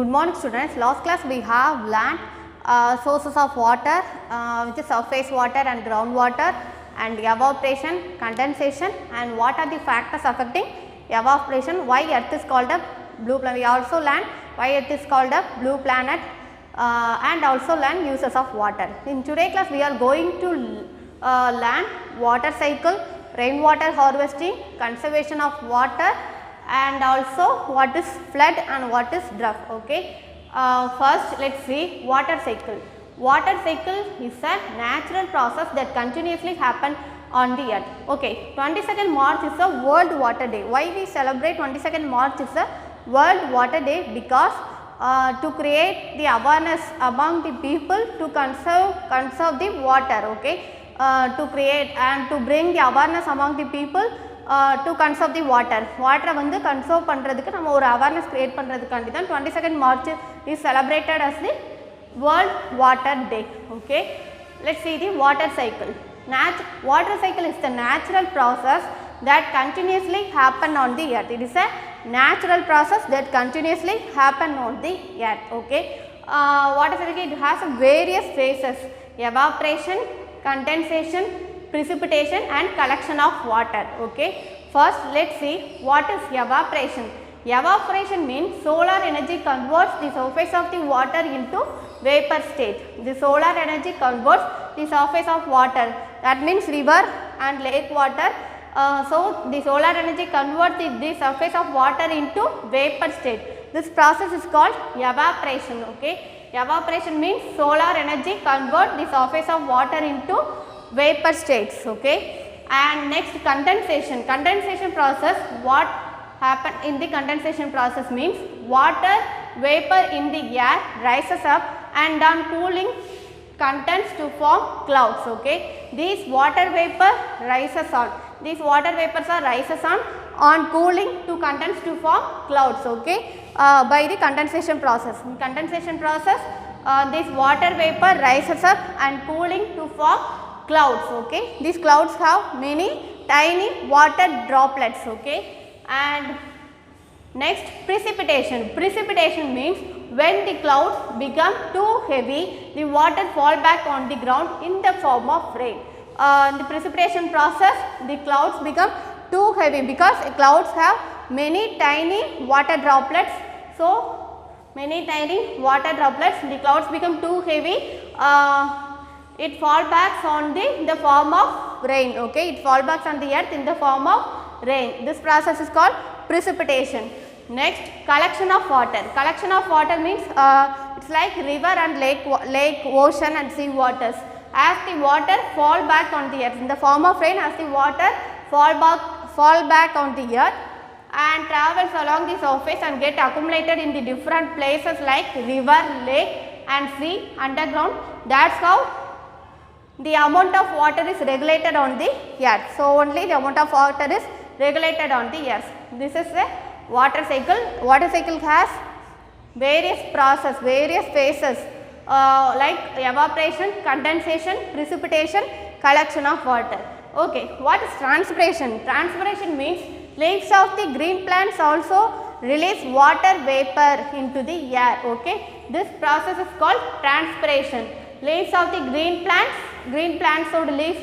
Good morning students. Last class we have learned sources of water which is surface water and groundwater and evaporation, condensation and what are the factors affecting evaporation, why earth is called a blue planet. We also learned why earth is called a blue planet and also learn uses of water. In today's class we are going to learn water cycle, rainwater harvesting, conservation of water and also what is flood and what is drought. Okay. First let us see water cycle. Water cycle is a natural process that continuously happen on the earth. Okay. 22nd March is a World Water Day. Why we celebrate 22nd March is a World Water Day? Because to create the awareness among the people to conserve the water. Okay. To create and to bring the awareness among the people to conserve the water. Water வந்து conserve பண்றதுக்கு நம்ம ஒரு awareness create பண்றதுக்காண்டி தான் 22nd March is celebrated as the World Water Day. Okay. Let's see the water cycle. Water cycle is the natural process that continuously happen on the earth. It is a natural process that continuously happen on the earth. Okay. Water cycle, it has various phases: evaporation, condensation, precipitation and collection of water. Okay. First let us see what is evaporation. Evaporation means solar energy converts the surface of the water into vapor state. The solar energy converts the surface of water, that means river and lake water. So the solar energy converts the surface of water into vapor state. This process is called evaporation. Okay. Evaporation means solar energy convert the surface of water into vapor states. Okay. And next condensation. Condensation process, what happen in the condensation process means water vapor in the air rises up and on cooling condense to form clouds. Okay. These water vapor rises on. These water vapors are rises on cooling to condense to form clouds. Okay. By the condensation process. In condensation process, this water vapor rises up and cooling to form clouds. Okay. These clouds have many tiny water droplets. Okay. And next precipitation. Precipitation means when the clouds become too heavy, the water fall back on the ground in the form of rain. In the precipitation process, the clouds become too heavy because clouds have many tiny water droplets. So many tiny water droplets, the clouds become too heavy, it fall back on the form of rain. Okay. It fall back on the earth in the form of rain. This process is called precipitation. Next, collection of water. Collection of water means it's like river and lake, ocean and sea waters. As the water fall back on the earth in the form of rain, as the water fall back on the earth and travels along the surface and get accumulated in the different places like river, lake and sea underground. That's how the amount of water is regulated on the earth. So only the amount of water is regulated on the earth. This is the water cycle. Water cycle has various process, various phases like evaporation, condensation, precipitation, collection of water. Okay. What is transpiration? Transpiration means leaves of the green plants also release water vapor into the air. Okay. This process is called transpiration. Leaves of the green plants would leaves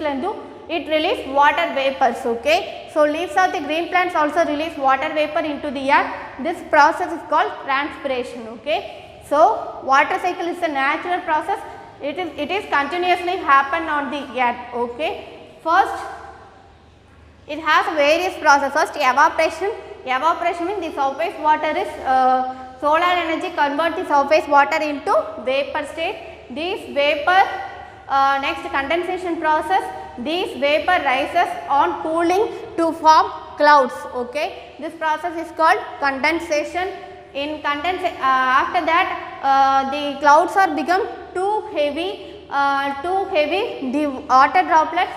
it release water vapors. Okay. So leaves of the green plants also release water vapor into the air. This process is called transpiration. Okay. So water cycle is a natural process. It is continuously happen on the earth. Okay. First, it has various processes. First, evaporation. Evaporation means the surface water is solar energy convert the surface water into vapor state. These vapor, next condensation process, these vapor rises on cooling to form clouds. Okay. This process is called condensation. In after that the clouds are become too heavy, the water droplets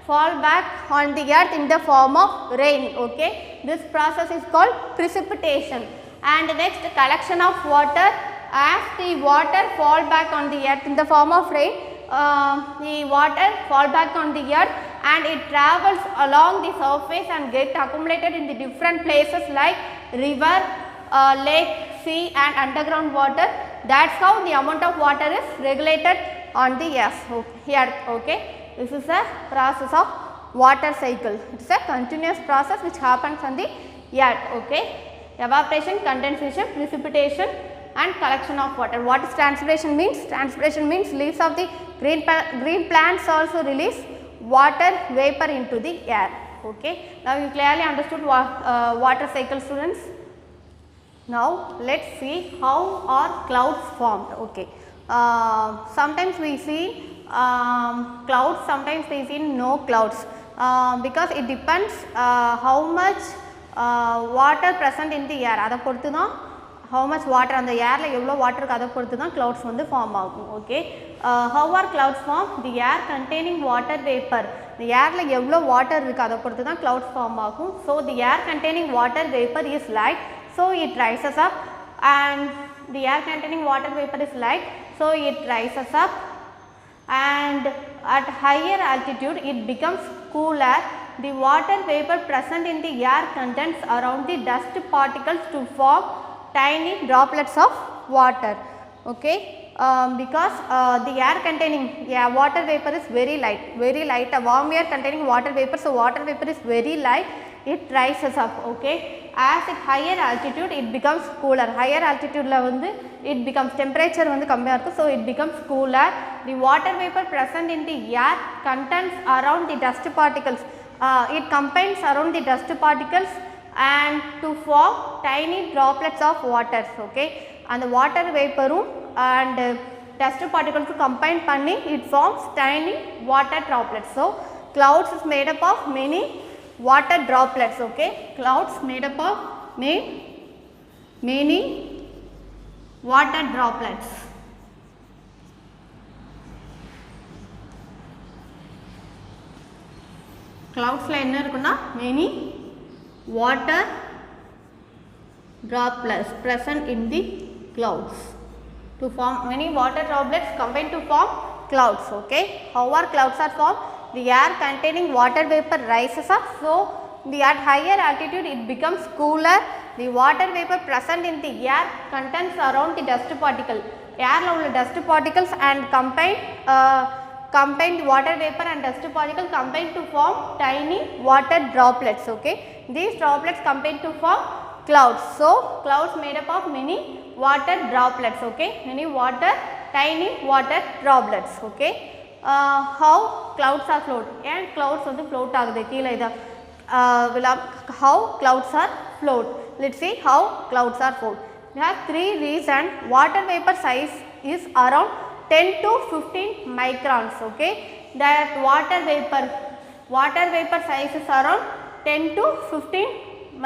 fall back on the earth in the form of rain. Okay. This process is called precipitation. And next, collection of water. As the water fall back on the earth in the form of rain, the water fall back on the earth and it travels along the surface and get accumulated in the different places like river, lake, sea and underground water. That's how the amount of water is regulated on the earth. Okay. This is a process of water cycle. It is a continuous process which happens on the earth. Okay. Evaporation, condensation, precipitation and collection of water. What is transpiration means? Transpiration means leaves of the green plants also release water vapor into the air. Okay. Now you clearly understood water cycle, students. Now let us see how are clouds formed. Okay. Sometimes we see clouds, sometimes we see no clouds, because it depends how much water present in the air. Adha porthu na how much water on the air la evlo water irukku adha porthu na clouds vandu form agum. Okay. How are clouds formed? The air containing water vapor. The air la evlo water irukku adha porthu na clouds form agum. So the air containing water vapor is light, so it rises up, and the air containing water vapor is light, so it rises up, and at higher altitude it becomes cooler. The water vapor present in the air condenses around the dust particles to form tiny droplets of water. Okay. Because the air containing water vapor is very light, a warm air containing water vapor, so water vapor is very light, it rises up. Okay. As at higher altitude it becomes cooler. Higher altitude la vandu it becomes temperature vandu kammiya irukku, so it becomes cooler. The water vapor present in the air contains around the dust particles. It combines around the dust particles and to form tiny droplets of water. Okay. And the water vapor and dust particles combine panni it forms tiny water droplets. So clouds is made up of many water droplets. Okay. Clouds made up of many water droplets. Clouds la enna irukuna many water droplets present in the clouds. To form many water droplets combine to form clouds. Okay. How are clouds are formed? The air containing water vapor rises up, so at higher altitude it becomes cooler. The water vapor present in the air contains around the dust particle. Air la ulla dust particles and combine the water vapor and dust particle combine to form tiny water droplets. Okay. These droplets combine to form clouds. So clouds made up of many water droplets. Okay. Tiny water droplets. Okay. How clouds are float? And clouds on the float agudhu keela ida how clouds are float. Let's see how clouds are float. We have three reasons. Water vapor size is around 10 to 15 microns. Okay. That water vapor size is around 10 to 15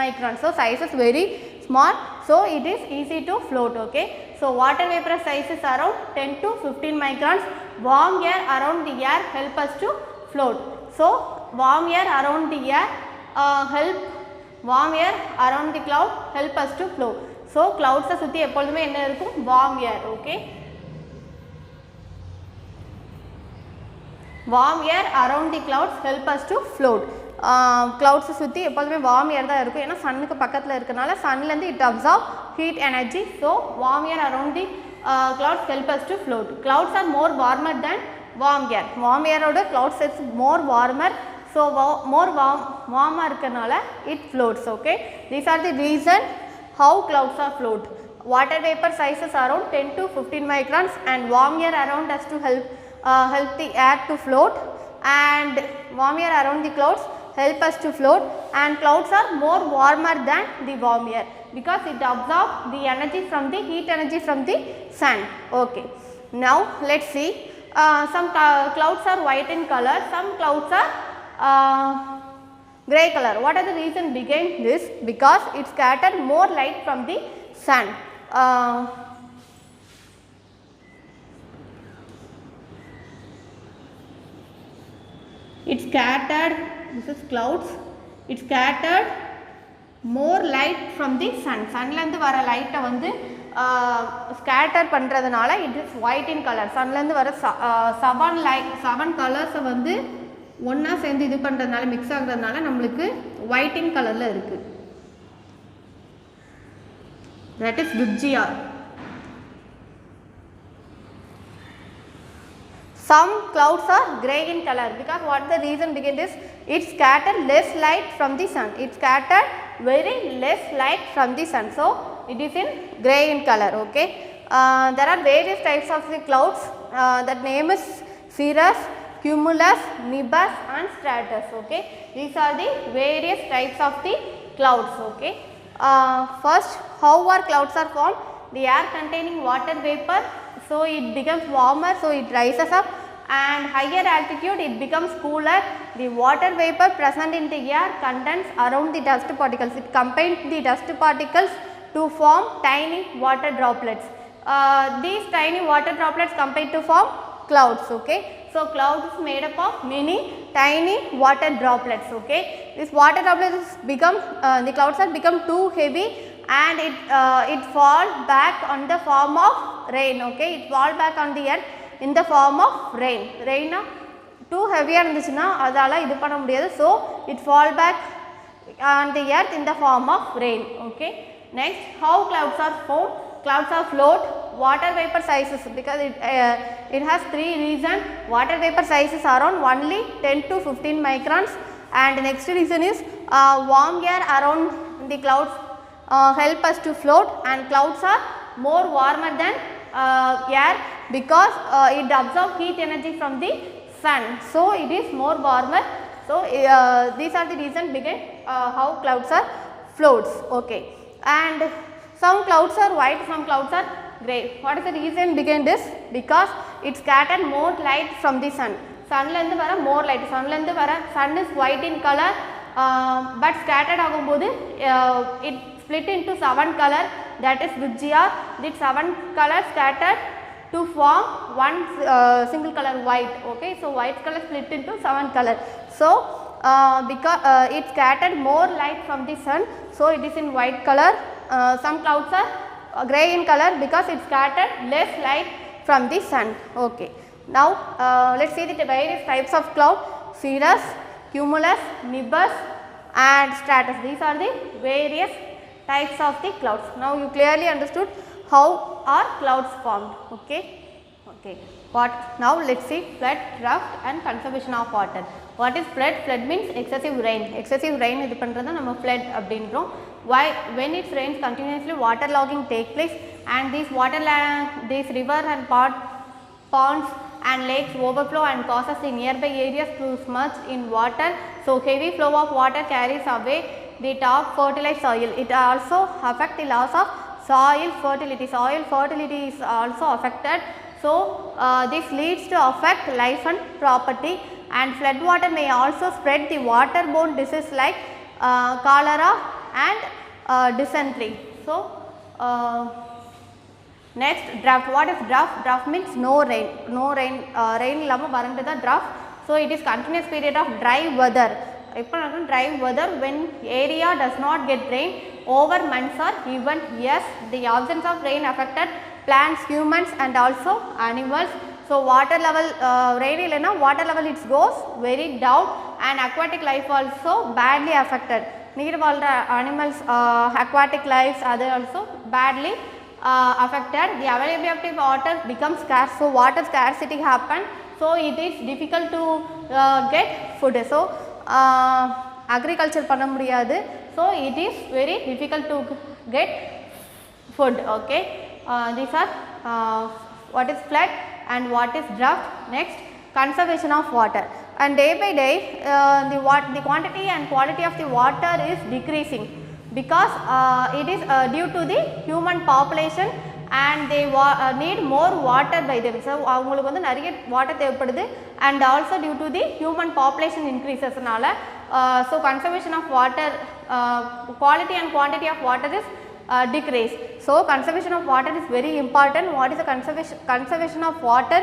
microns. So size is very small, so it is easy to float. Okay. So water vapor size is around 10 to 15 microns. Warm air around the air help us to float. So warm air around the air warm air around the cloud help us to float. So clouds சுத்தி எப்பொழுதுமே என்ன இருக்கும்? warm air. Okay. Warm air around the clouds help us to float. Clouds சுத்தி எப்பொழுதுமே warm air தான் இருக்கும். ஏன்னா சன்னுக்கு பக்கத்துல இருக்கனால சன்ல இருந்து it absorb heat energy. So warm air around the clouds help us to float. Clouds are more warmer than warm air. Warm air oda clouds is more warmer, so more warmer இருக்கனால it floats. Okay. These are the reason how clouds are float. Water vapor size is around 10 to 15 microns and warm air around us to help the air to float, and warm air around the clouds help us to float, and clouds are more warmer than the warm air because it absorbs the energy from the heat energy from the sun. Okay. Now let us see, some clouds are white in color, some clouds are grey color. What are the reason behind this? Because it scattered more light from the sun. It scattered, this is clouds, it scattered more light from the sun. Sun la irundhu vara light vandu scatter பண்றதுனால it is white in color. Sun la irundhu vara seven colors vandu ஒண்ணா சேர்ந்து இது பண்றதுனால mix ஆகுறதுனால நமக்கு white in color ல இருக்கு. that is VIBGYOR. Some clouds are grey in color because what the reason behind this, it scattered less light from the sun, it scattered very less light from the sun, so it is in grey in color. Okay. There are various types of the clouds, that name is cirrus, cumulus, nimbus and stratus. Okay. These are the various types of the clouds. Okay. First, how are clouds are formed? The air containing water vapor, so it becomes warmer, so it rises up, and higher altitude it becomes cooler. The water vapor present in the air condenses around the dust particles, it combines the dust particles to form tiny water droplets. These tiny water droplets combine to form clouds. Okay. So, cloud is made up of many tiny water droplets. Okay. These water droplets become, the clouds have become too heavy and it fall back on the form of rain. Okay. It fall back on the earth in the form of rain. Rain too heavy இருந்துச்சுனா அதால இது பண்ண முடியாது. So, it fall back on the earth in the form of rain. Okay. Next, how clouds are formed? Clouds are float, water vapor sizes, because it has three reasons. Water vapor sizes are around only 10 to 15 microns, and next reason is warm air around the clouds help us to float, and clouds are more warmer than air because it absorbs heat energy from the sun. So, it is more warmer. So, these are the reasons behind how clouds are floats. Okay. And some clouds are white, some clouds are grey. What is the reason behind this? Because it scattered more light from the sun. Sun la vara more light. Sun la vara, sun is white in color, but scattered agumbodhu it split into 7 color, that is VIBGYOR. The 7 colors scattered to form one single color white. Okay. So, white color split into 7 color. So, because it scattered more light from the sun, so it is in white color. Some clouds are grey in color because it scattered less light from the sun. Okay. Now, let us see the various types of cloud: cirrus, cumulus, nimbus and stratus. These are the various types of the clouds. Now, you clearly understood how are clouds formed. Okay. Okay. Now, let us see flood, drought and conservation of water. What is flood? Flood means excessive rain. Excessive rain இது பண்றது நம்ம flood அப்படின்றோம். Why? When it rains continuously, water logging take place, and these river and ponds and lakes overflow and causes the nearby areas to submerge in water. So, heavy flow of water carries away the top fertilized soil. It also affects the loss of soil fertility. Soil fertility is also affected. So, this leads to affect life and property, and flood water may also spread the waterborne disease like cholera and dysentery. So, next, drought. What is drought? Drought means no rain. No rain. Rain illama varandha drought. So, it is continuous period of dry weather. Dry weather when area does not get rain over months or even years. The absence of rain affected plants, humans and also animals. So, water level rain illana water level it goes very down, and aquatic life also badly affected. Near animals, aquatic lives are also badly affected. The availability of water becomes scarce. So, water scarcity happen. So, it is difficult to get food. So, agriculture panna mudiyadhu. So, it is very difficult to get food. Okay. These are what is flood and what is drought. Next, conservation of water. And day by day the quantity and quality of the water is decreasing because it is due to the human population, and they need more water by them. So, avungalukku vandu nariya water thevapadudhu, and also due to the human population increases nala. So, conservation of water, quality and quantity of water is decrease. So, conservation of water is very important. What is the conservation of water?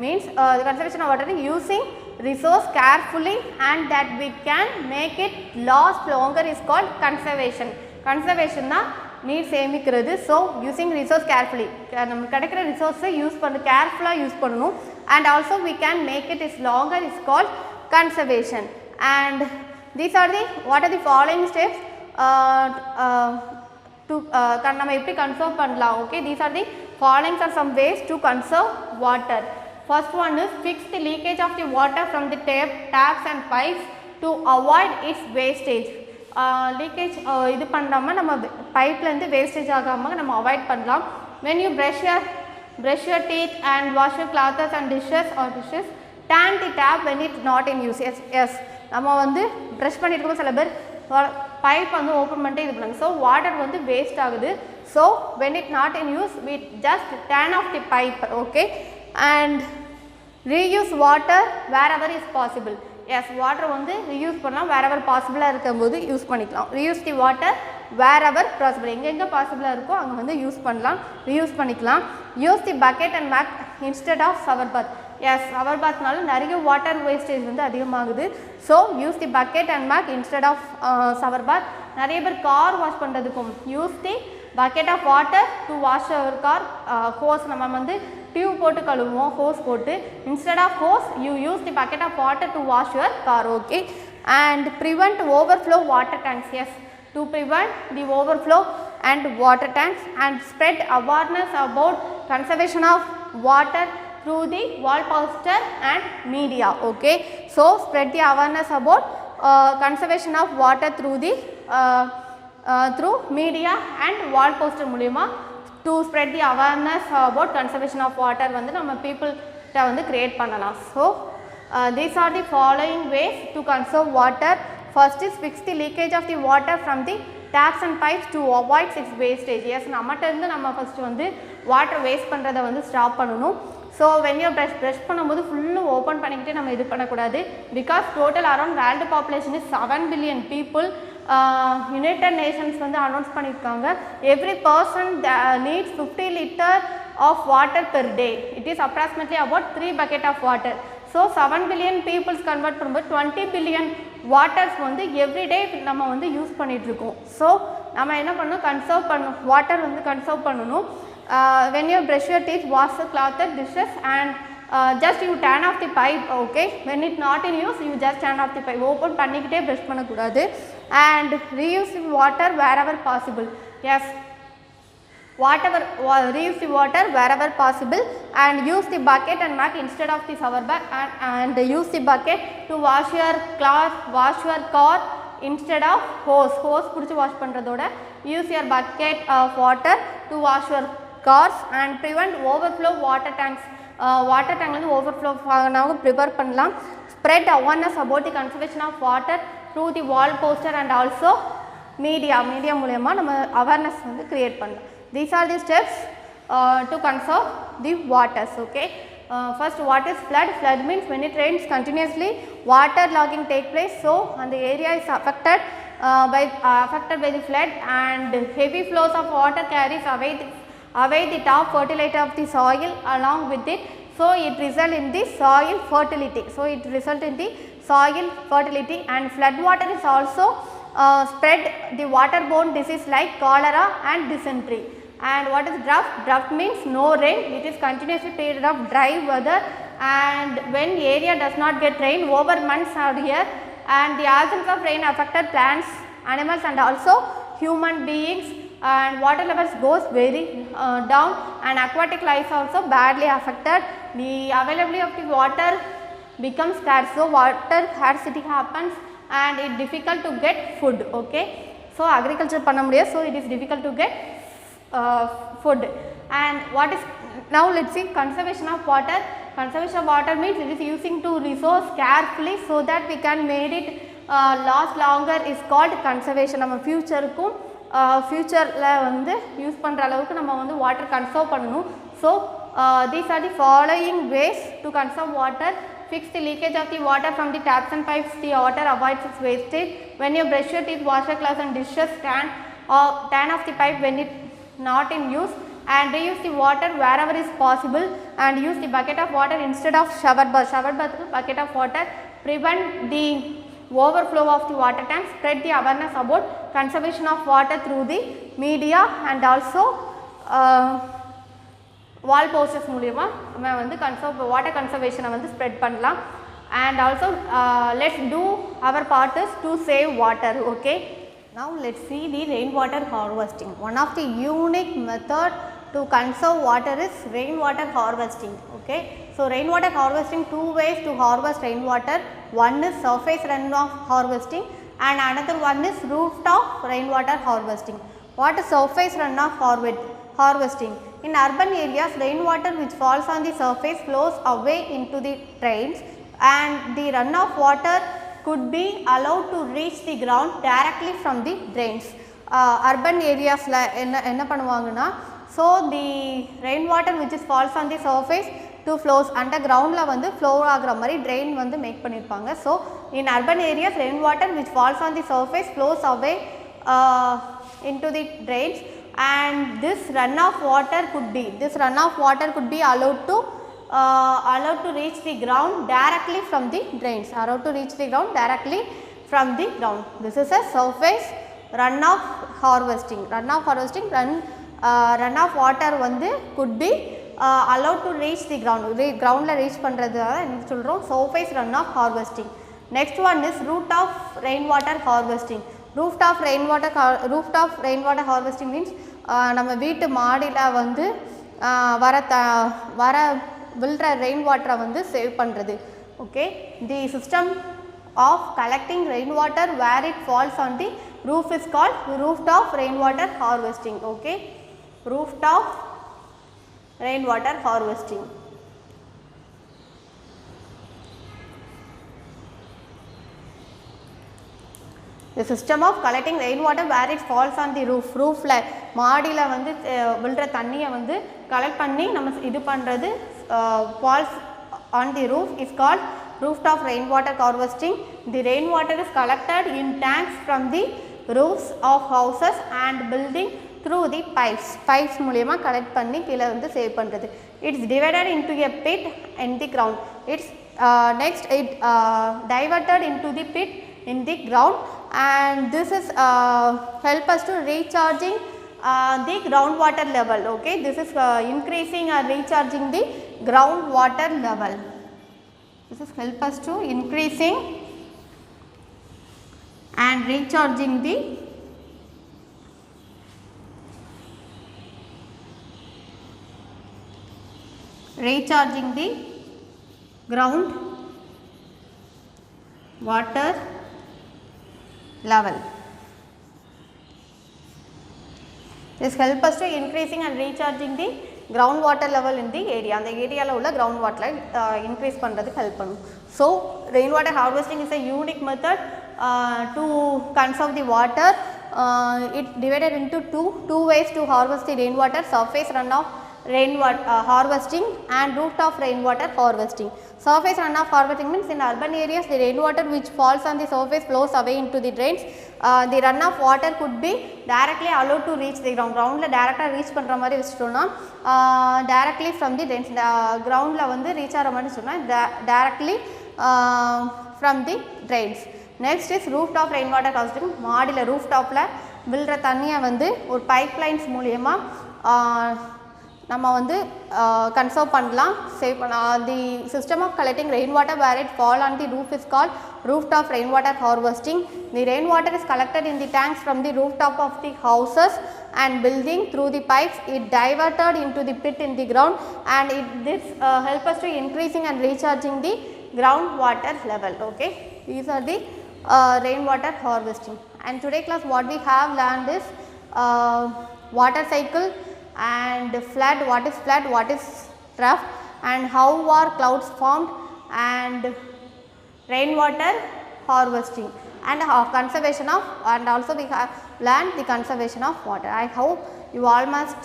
Means the conservation of water is using resource carefully and that we can make it last longer is called conservation. Conservation na need சேமிக்கிறது. So, using resource carefully, நம்ம கிடைக்கிற resource use பண்ண carefully use பண்ணணும், and also we can make it is longer is called conservation. And these are the what are the following steps to நம்ம எப்படி conserve பண்ணலாம். Okay, these are the following are some ways to conserve water. First one is fix the leakage of the water from the taps and pipes to avoid its wastage. Leakage இது பண்ணாம நம்ம பைப்ல இருந்து wastage ஆகாம நம்ம avoid பண்ணலாம். When you brush your teeth and wash your clothes and dishes, turn the tap when it's not in use. Yes, நம்ம வந்து ப்ரஷ் பண்ணிட்டு இருக்கும்போது சில பேர் பைப் வந்து ஓப்பன் பண்ணிட்டு இது பண்ணுங்க. ஸோ வாட்டர் வந்து வேஸ்ட் ஆகுது. So when it not in use we just turn off the pipe. Okay, and reuse water wherever is possible. Yes, water வந்து reuse பண்ணலாம், wherever possible இருக்கும்போது யூஸ் பண்ணிக்கலாம். reuse the water wherever possible, எங்கெங்கே பாசிபிளாக இருக்கோ அங்கே வந்து use பண்ணலாம், reuse பண்ணிக்கலாம். use the bucket and mug instead of shower bath. Yes, shower bathனால நிறைய வாட்டர் வேஸ்டேஜ் வந்து அதிகமாகுது. So use the bucket and mug instead of shower bath. நிறைய பேர் கார் வாஷ் பண்ணுறதுக்கும் use the bucket of water to wash our car. Hose நம்ம வந்து tube போட்டு கழுவுவோம், ஹோஸ் போட்டு. Instead of hose you use the bucket of water to wash your car. Okay, and prevent overflow water tanks. Yes, to prevent the overflow and water tanks, and spread awareness about conservation of water through the wall poster and media. Okay, so spread the awareness about conservation of water through the through media and wall poster மூலமா to spread the awareness about conservation of water வந்து நம்ம people வந்து create பண்ணலாம். So these are the following ways to conserve water. First is fix the leakage of the water from the taps and pipes to avoid its wastage. Yes, நம்மகிட்ட இருந்து நம்ம first வந்து water waste பண்ணுறதை வந்து stop பண்ணணும். So when you brush பண்ணும்போது ஃபுல்லும் open பண்ணிக்கிட்டே நம்ம இது பண்ணக்கூடாது. Because total around world population is 7 billion people. United Nations வந்து அனௌன்ஸ் பண்ணியிருக்காங்க every person needs 50 litre of water per day. It is approximately about 3 bucket of water. So 7 billion peoples convert பண்ணும்போது 20 billion waters வந்து everyday நம்ம வந்து use பண்ணிகிட்ருக்கோம். So நம்ம என்ன பண்ணணும், கன்சர்வ் பண்ணணும், வாட்டர் வந்து கன்சர்வ் பண்ணணும். when you brush your teeth, wash the cloth, dishes, and just you turn off the pipe. Okay, when it not in use you just turn off the pipe. Open பண்ணிக்கிட்டே brush பண்ணக்கூடாது. and reuse water wherever possible. Yes, reuse the water wherever possible, and use the bucket and mug instead of the shower bath, and use the bucket to wash your cloth, wash your car instead of hose புடிச்சு wash பண்றதோட use your bucket of water to wash your cars, and prevent overflow water tanks. Water tank வந்து overflow ஆகாமல் prepare பண்ணலாம். Spread awareness about the conservation of water through the wall poster and also media மூலயமா நம்ம awareness வந்து create பண்ணலாம். These are the steps to conserve the waters. Okay, first, what is flood? Flood means when it rains continuously, water logging take place. So and the area is affected by the flood, and heavy flows of water carries away the top fertility of the soil along with it. So it result in the soil fertility. And flood water is also spread the waterborne disease like cholera and dysentery. And what is drought? Drought means no rain. It is continuously period of dry weather, and when area does not get rain over months are here, and the absence of rain affected plants, animals, and also human beings, and water levels goes very down, and aquatic life also badly affected. The availability of the water becomes scarce, so water scarcity happens, and it difficult to get food. Okay, so agriculture panna mudiyadhu, so it is difficult to get food. And what is now, let's see conservation of water. Conservation of water means it is using to resource carefully so that we can made it last longer is called conservation. நம்ம ஃபியூச்சருக்கும் ஃபியூச்சரில் வந்து use பண்ணுற அளவுக்கு நம்ம வந்து water conserve பண்ணணும். So these are the following ways to conserve water. Fix the leakage of the water from the taps and pipes. The water avoids its wastage. When you brush your teeth, wash your clothes and dishes, turn off the pipe when it not in use, and reuse the water wherever is possible, and use the bucket of water instead of shower bath. Bucket of water. Prevent the overflow of the water tanks. Spread the awareness about conservation of water through the media, and also wall posters மூலமா நம்ம வந்து water கன்சர்வேஷனை வந்து spread பண்ணலாம். and also let's do our part is to save water. Okay, Now let's see the rainwater harvesting. One of the unique method to conserve water is rainwater harvesting. Okay, so rainwater harvesting, two ways to harvest rainwater. One is surface runoff harvesting and another one is rooftop rainwater harvesting. What is surface runoff harvesting? In urban areas, rainwater which falls on the surface flows away into the drains and the runoff water could be allowed to reach the ground directly from the drains. Urban areas enna பண்ணுவாங்கன்னா, so the rainwater which is falls on the surface to flows underground la வந்து flow ஆகுற மாதிரி drain வந்து make பண்ணிருப்பாங்க. So in urban areas, rainwater which falls on the surface flows away into the drains and this runoff water could be allowed to reach the ground directly from the drains, This is a surface runoff harvesting. Runoff water வந்து could be allowed to reach the ground. Ground la reach பண்றதுனால என்ன சொல்றோம், surface runoff harvesting. Next one is rooftop rainwater harvesting. Rooftop rainwater harvesting means நம்ம வீட்டு மாடியில் வந்து வர விழுற ரெயின் வாட்டரை வந்து சேவ் பண்ணுறது. Okay, the system of collecting rain water where it falls on the roof is called rooftop rainwater harvesting. Okay, rooftop rainwater harvesting. The system of collecting rainwater where it falls on the roof la maadila vandu vilra thanniya vandu collect panni நம்ம இது பண்றது falls on the roof is called rooftop rainwater harvesting. The rainwater is collected in tanks from the roofs of houses and building through the pipes மூலமா collect பண்ணி கீழ வந்து save பண்றது. It's divided into a pit in the ground. It's next it diverted into the pit in the ground and this is help us to recharging the groundwater level. Okay, this is increasing or recharging the groundwater level. This is help us to increasing and recharging the ground water level. This help us to increasing and recharging the groundwater level in the area. அந்த ஏரியால உள்ள ground water increase பண்றதுக்கு help பண்ணும். So rainwater harvesting is a unique method to conserve the water. It divided into two ways to harvest the rainwater: surface runoff rainwater harvesting and rooftop rainwater harvesting. Surface runoff harvesting means in urban areas the rainwater which falls on the surface flows away into the drains. The runoff water could be directly allowed to reach the ground. Ground la direct reach பண்ற மாதிரி வெச்சிட்டோம்னா directly from the drains, ground la வந்து reach ஆற மாதிரி சொன்னா directly from the drains. Next is rooftop rainwater harvesting. மாடில rooftopல விழுற தண்ணியை வந்து ஒரு பைப்லைன்ஸ் மூலமா நம்ம வந்து கன்சர்வ் பண்ணலாம், சேவ் பண்ணலாம். The system of collecting rain water where it fall on the roof is called rooftop rainwater harvesting. The rainwater is collected in the tanks from the rooftop of the houses and building through the pipes. It diverted into the pit in the ground and this help us to increasing and recharging the groundwater level. Okay, these are the rainwater harvesting. And today class what we have learned is water cycle and flood, what is trough and how are clouds formed, and rainwater harvesting and conservation of, and also we have learned the conservation of water. I hope you all must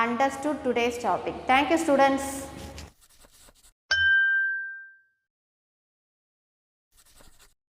understood today's topic. Thank you students.